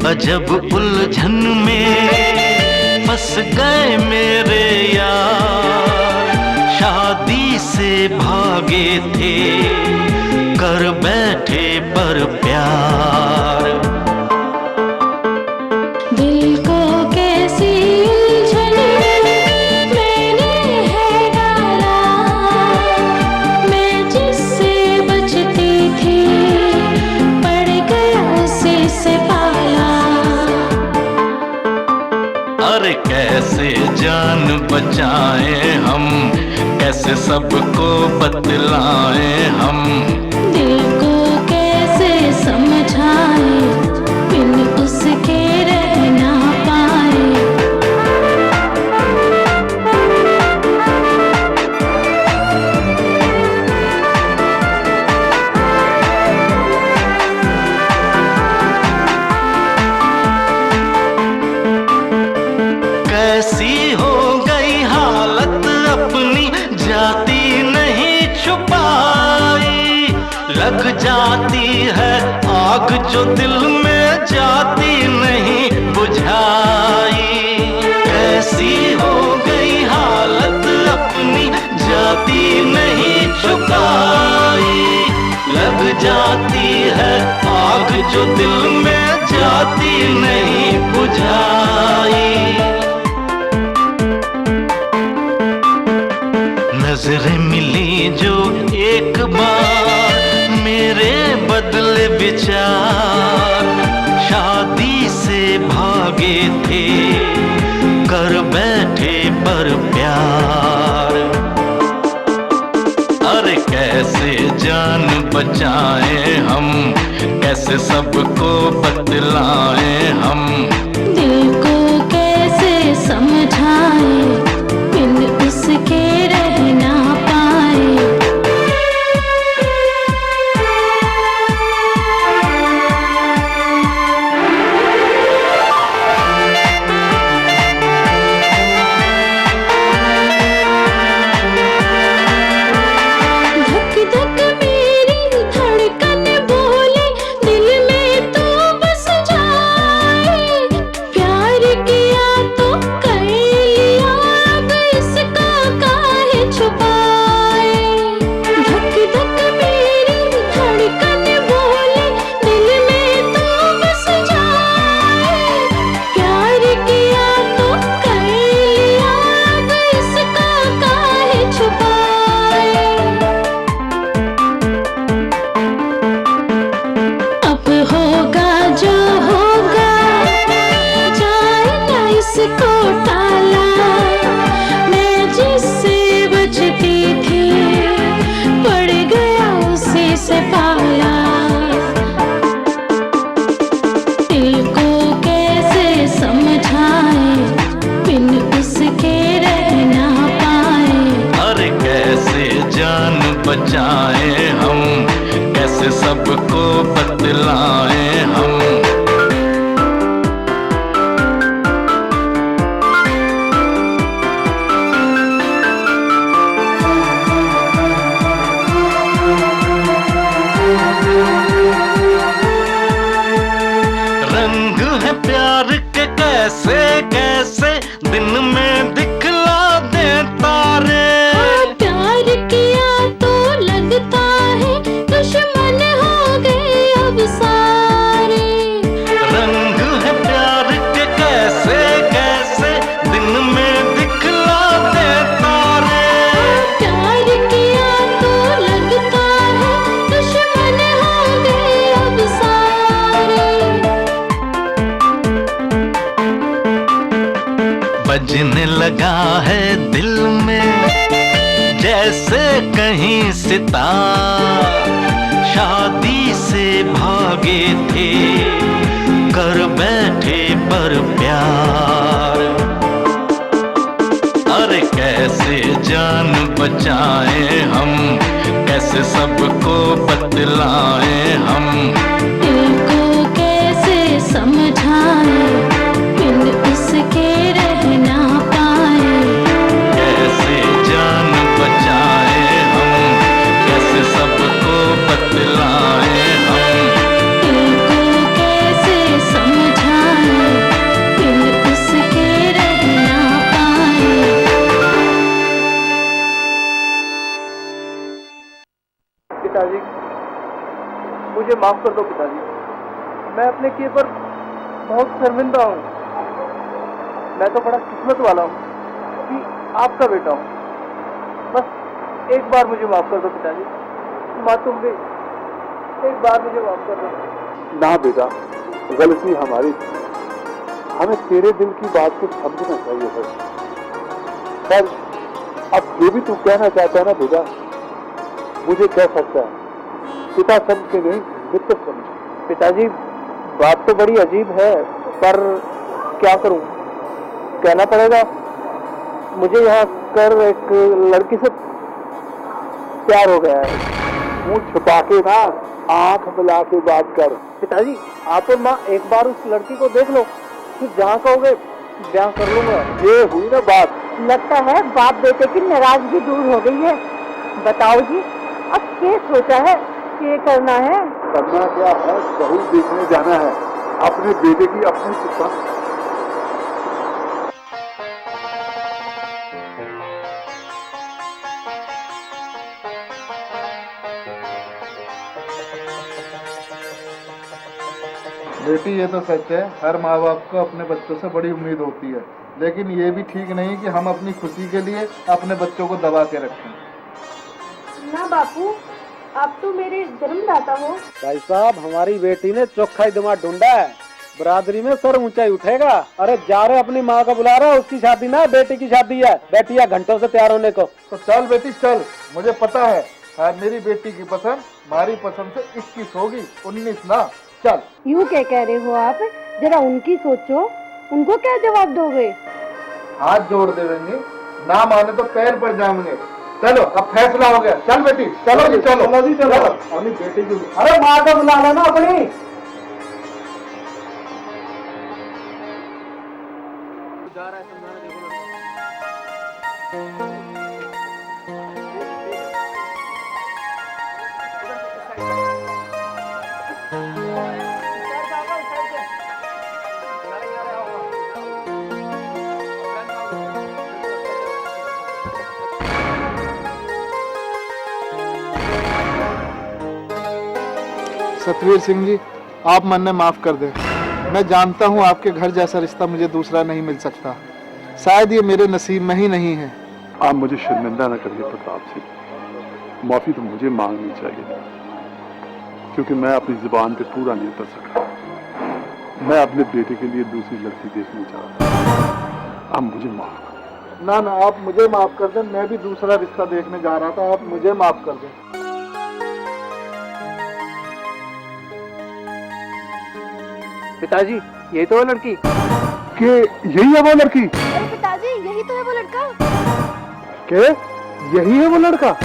Speaker 7: अजब उलझन में फंस गए मेरे यार, शादी से भागे थे कर बैठे पर प्यार।
Speaker 8: दिल को कैसी उलझन मैंने है डाला, मैं जिससे बचती थी पड़ गया उसी से पाला।
Speaker 7: अरे कैसे जान बचाएं हम, कैसे सबको बतलाएं हम,
Speaker 8: दिल को कैसे समझाए बिन उसके रह ना पाए।
Speaker 7: कैसी हो गई हालत अपनी जाती नहीं छुपाई, लग जाती है आग जो दिल में जाती नहीं बुझाई। कैसी हो गई हालत अपनी जाती नहीं छुपाई, लग जाती है आग जो दिल में जाती नहीं बुझाई। नजरें मिली जो एक बार मेरे बदले विचार, शादी से भागे थे कर बैठे पर प्यार। अरे कैसे जान बचाएं हम, कैसे सबको बतलाएं हम,
Speaker 8: दिल को कैसे समझाए बिन उसके रह ना पाए। धक धक मेरी धड़कन बोले दिल में तू बस जाए। प्यार किया तो कर लिया अब इसको काहे छुपाए। धक धक मेरी धड़कन बोले दिल में तू बस जाए। प्यार किया तो कर लिया अब इसको काहे छुपाए। अब होगा जो होगा जाए ना इसको टाला। मैं जिससे बचती थी पड़ गया उसी से पाला। दिल को कैसे समझाए बिन उसके रह ना पाए।
Speaker 7: अरे कैसे जान बचाएं हम, कैसे सबको बतलाएं हम। रंग है प्यार के कैसे कैसे दिन में दिखला दे तारे।
Speaker 8: प्यार किया तो लगता है दुश्मन हो गए अब सारे।
Speaker 7: रंग है प्यार के कैसे कैसे दिन में दिखला दे तारे।
Speaker 8: प्यार किया तो लगता है दुश्मन हो गए अब सारे।
Speaker 7: बजने लगा है दिल में जैसे कहीं सितार। शादी से भागे थे कर बैठे पर प्यार। अरे कैसे जान बचाएं हम, कैसे सबको बतलाएं हम।
Speaker 8: दिल को कैसे समझाए बिन उसके रह ना पाए।
Speaker 7: कैसे जान बचाएं हम, कैसे सबको बतलाएं हम।
Speaker 8: दिल को कैसे समझाए बिन उसके रह ना पाए।
Speaker 4: पिताजी मुझे माफ कर दो पिताजी, मैं अपने किए पर बहुत शर्मिंदा हूँ। मैं तो बड़ा किस्मत वाला हूँ कि आपका बेटा हूँ। बस एक बार मुझे माफ कर दो पिताजी। माँ तुम भी एक बार मुझे माफ कर दो।
Speaker 12: ना बेटा, गलती हमारी थी। हमें तेरे दिल की बात को समझना चाहिए बस। पर अब जो भी तू कहना चाहता है ना बेटा, मुझे कह सकता है। पिता समझ के नहीं, मित्र समझ।
Speaker 4: पिताजी बात तो बड़ी अजीब है, पर क्या करूं, कहना पड़ेगा। मुझे यहाँ कर एक लड़की से प्यार हो गया है।
Speaker 12: मुंह छुपा के ना, आंख मिला के बात कर।
Speaker 4: पिताजी आप और माँ एक बार उस लड़की को देख लो, फिर जहाँ कहोगे ब्याह कर लूंगा।
Speaker 12: ये हुई ना बात।
Speaker 3: लगता है बाप बेटे की नाराजगी दूर हो गई है। बताओ जी, अब क्या सोचा है कि ये करना है?
Speaker 12: करना क्या है, बहू देखने जाना है अपने बेटे की अपनी पसंद।
Speaker 2: बेटी ये तो सच है, हर माँ बाप को अपने बच्चों से बड़ी उम्मीद होती है, लेकिन ये भी ठीक नहीं कि हम अपनी खुशी के लिए अपने बच्चों को दबा के रखें।
Speaker 5: ना बापू, आप तो मेरे जन्मदाता हो।
Speaker 13: भाई साहब, हमारी बेटी ने चोखा ही दिमाग ढूंढा है। बरादरी में सर ऊंचा ही उठेगा। अरे जा रहे अपनी माँ का बुला रहा, उसकी शादी ना बेटी की शादी है। बेटी है घंटों से तैयार होने को।
Speaker 2: तो चल बेटी चल, मुझे पता है मेरी बेटी की पसंद हमारी पसंद से 21 होगी, 19 ना। चल।
Speaker 5: यूँ क्या कह रहे हो आप? जरा उनकी सोचो, उनको क्या जवाब दोगे?
Speaker 2: हाथ जोड़ देंगे, ना माने तो पैर पर जाएंगे। चलो अब फैसला हो गया। चल बेटी चलो जी, चलो
Speaker 13: चलो जी, चलो। अपनी बेटी की, अरे माँ को बुला लेना अपनी।
Speaker 2: सतवीर सिंह जी, आप मन ने माफ कर दें। मैं जानता हूँ आपके घर जैसा रिश्ता मुझे दूसरा नहीं मिल सकता। शायद ये मेरे नसीब में ही नहीं है।
Speaker 12: आप मुझे शर्मिंदा न करिए प्रताप सिंह। माफी तो मुझे मांगनी चाहिए, क्योंकि मैं अपनी जुबान पे पूरा नहीं उतर सका। मैं अपने बेटे के लिए दूसरी लड़की देखने जा रहा। आप मुझे माफ कर।
Speaker 2: ना ना, आप मुझे माफ कर दें। मैं भी दूसरा रिश्ता देखने जा रहा था, आप मुझे माफ कर दें।
Speaker 4: पिताजी यही तो है लड़की।
Speaker 12: के यही है वो लड़की?
Speaker 5: पिताजी यही तो है वो लड़का।
Speaker 13: के यही है वो लड़का?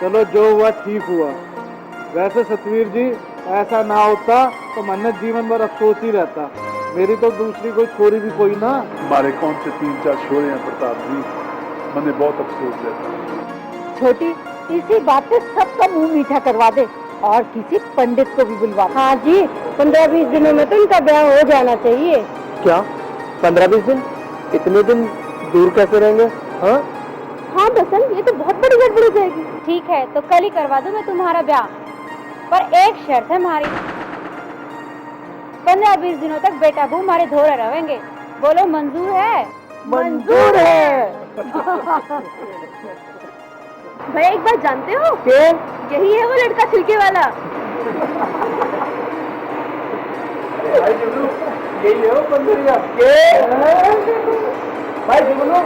Speaker 13: चलो जो हुआ ठीक हुआ। वैसे सतवीर जी, ऐसा ना होता तो मन जीवन भर अफसोस ही रहता। मेरी तो दूसरी कोई छोरी भी कोई ना।
Speaker 12: हमारे कौन से 3-4 छोरे हैं प्रताप जी, मैंने बहुत अफसोस रहता।
Speaker 5: छोटी, इसी बात पे सबका मुंह मीठा करवा दे और किसी पंडित को भी बुलवा। हाँ जी, 15-20 दिनों में तो इनका ब्याह हो जाना चाहिए।
Speaker 13: क्या 15-20 दिन? इतने दिन दूर कैसे रहेंगे?
Speaker 5: हाँ बसंत, ये तो बहुत बड़ी गड़बड़ हो जाएगी।
Speaker 10: ठीक है, तो कल ही करवा दूं मैं तुम्हारा ब्याह, पर एक शर्त है हमारी। 15-20 दिनों तक बेटा बहू हमारे धोरे रहेंगे। बोलो मंजूर है?
Speaker 5: मंजूर है। भाई एक बात जानते हो? यही है वो लड़का छिलके वाला।
Speaker 13: यही है वो बंदरिया। भाई जुगनू,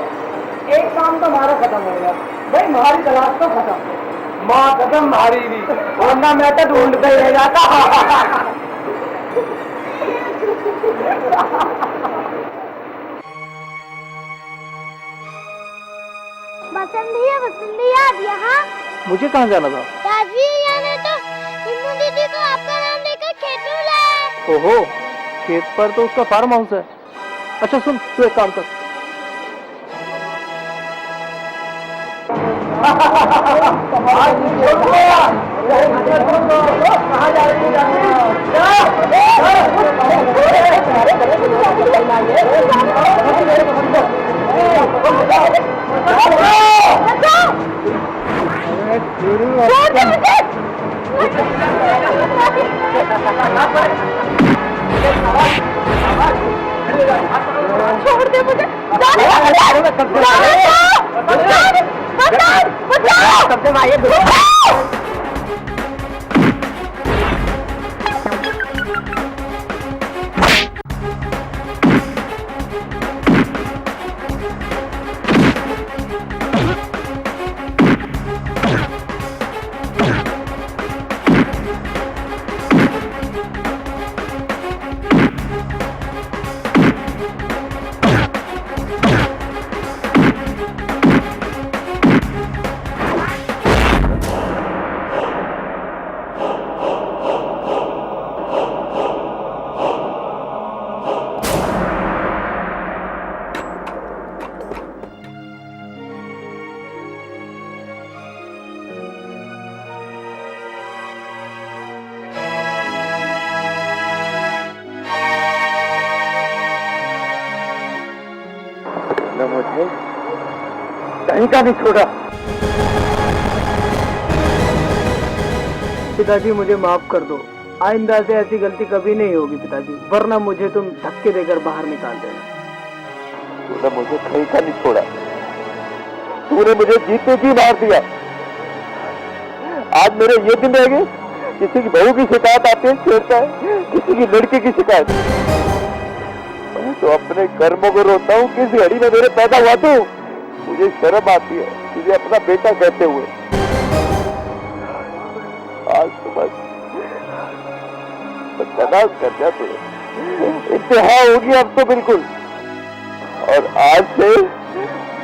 Speaker 13: एक काम तो हमारा खत्म हो गया। भाई हमारी तलाश तो खत्म, माँ खत्म हमारी भी, वरना मैं तो ढूंढता ही रह जाता।
Speaker 8: बसंत भैया आप यहाँ?
Speaker 4: मुझे कहाँ जाना था?
Speaker 8: दादी यानी तो इम्मू दीदी को आपका नाम लेकर खेत में बुलाया।
Speaker 4: ओहो, खेत पर तो उसका फार्म हाउस है। अच्छा सुन, तू एक काम कर।
Speaker 5: छोड़ दे मुझे।
Speaker 9: तूने मुझे कहीं का नहीं छोड़ा।
Speaker 4: पिताजी मुझे माफ कर दो, आइंदा से ऐसी गलती कभी नहीं होगी पिताजी, वरना मुझे तुम धक्के देकर बाहर निकाल देना।
Speaker 9: तूने मुझे कहीं का नहीं छोड़ा, तूने मुझे जीते जी मार दिया। आज मेरे ये दिन रह गए, किसी की बहू की शिकायत आती है छेड़ता है, किसी की लड़की की शिकायत। मैं तो अपने कर्मों को रोता हूँ, किस घड़ी में मेरे पैदा हुआ तू। मुझे शर्म आती है तुझे अपना बेटा कहते हुए। आज तो बस तनाज कर दिया तुझे, इंतहा होगी अब तो बिल्कुल। और आज से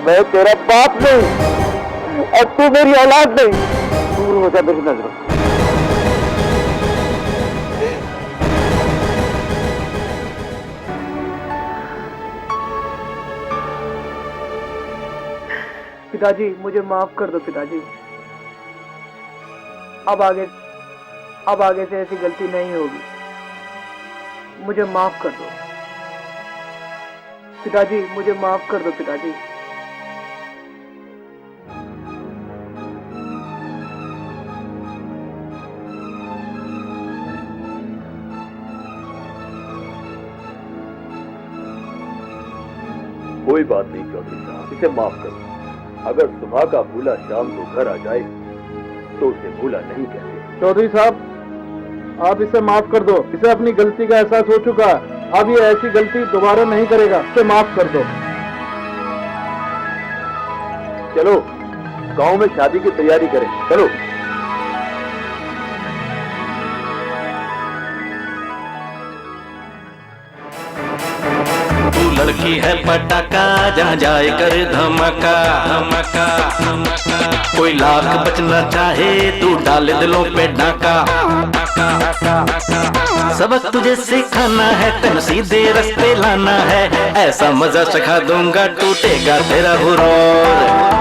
Speaker 9: मैं तेरा बाप नहीं और तू मेरी औलाद नहीं। दूर हो जा मेरी नजरों से।
Speaker 4: पिताजी मुझे माफ कर दो पिताजी, अब आगे से ऐसी गलती नहीं होगी, मुझे माफ कर दो पिताजी, मुझे माफ कर दो पिताजी।
Speaker 9: कोई बात नहीं चौधरी साहब, इसे माफ करो। अगर सुबह का भूला शाम को घर आ जाए तो उसे भूला नहीं कहते।
Speaker 2: चौधरी साहब आप इसे माफ कर दो, इसे अपनी गलती का एहसास हो चुका है, अब ये ऐसी गलती दोबारा नहीं करेगा, इसे माफ कर दो।
Speaker 9: चलो गांव में शादी की तैयारी करें, चलो।
Speaker 7: तू लड़की है पटाखा, जहाँ जाए कर धमाका धमाका धमाका। कोई लाख बचना चाहे तू डाले दिलों पे डाका। सबक तुझे सिखाना है, तेन सीधे रास्ते लाना है, ऐसा मजा सिखा दूंगा टूटेगा तेरा हुरूर।